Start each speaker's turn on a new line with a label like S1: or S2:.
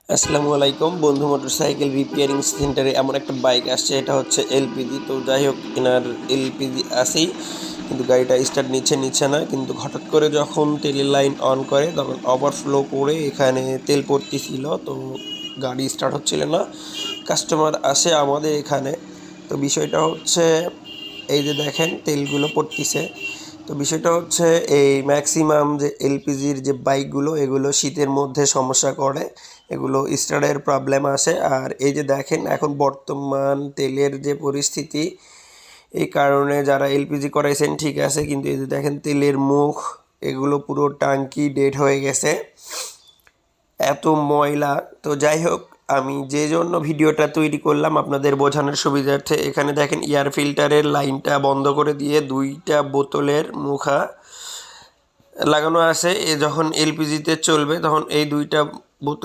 S1: আসসালামু আলাইকুম বন্ধু, মোটরসাইকেল রিপেয়ারিং সেন্টারে এমন একটা বাইক আসছে, এটা হচ্ছে এলপিজি। তো যাই হোক, এনার এলপিজি আসেই কিন্তু গাড়িটা স্টার্ট নিচ্ছে না। কিন্তু হঠাৎ করে যখন তেলের লাইন অন করে তখন ওভারফ্লো করে এখানে তেল পড়তেছিল, তো গাড়ি স্টার্ট হচ্ছিল না। কাস্টমার আসে আমাদের এখানে। তো বিষয়টা হচ্ছে, এই যে দেখেন তেলগুলো পড়তিছে। তো বিষয়টা হচ্ছে, এই ম্যাক্সিমাম যে এলপিজির যে বাইকগুলো, এগুলো শীতের মধ্যে সমস্যা করে, এগুলো স্টার্টের প্রবলেম আসে। আর এই যে দেখেন এখন বর্তমান তেলের যে পরিস্থিতি, এই কারণে যারা এলপিজি করাইছেন ঠিক আছে, কিন্তু এই যে দেখেন তেলের মুখ, এগুলো পুরো টাঙ্কি ডেড হয়ে গেছে, এত ময়লা। তো যাই হোক, আমি যে জন্য ভিডিওটা তৈরি করলাম আপনাদের বোঝানোর সুবিধার্থে, এখানে দেখেন এয়ার ফিল্টারের লাইনটা বন্ধ করে দিয়ে দুইটা বোতলের মুখা লাগানো আছে। যখন এলপিজিতে চলবে তখন এই দুইটা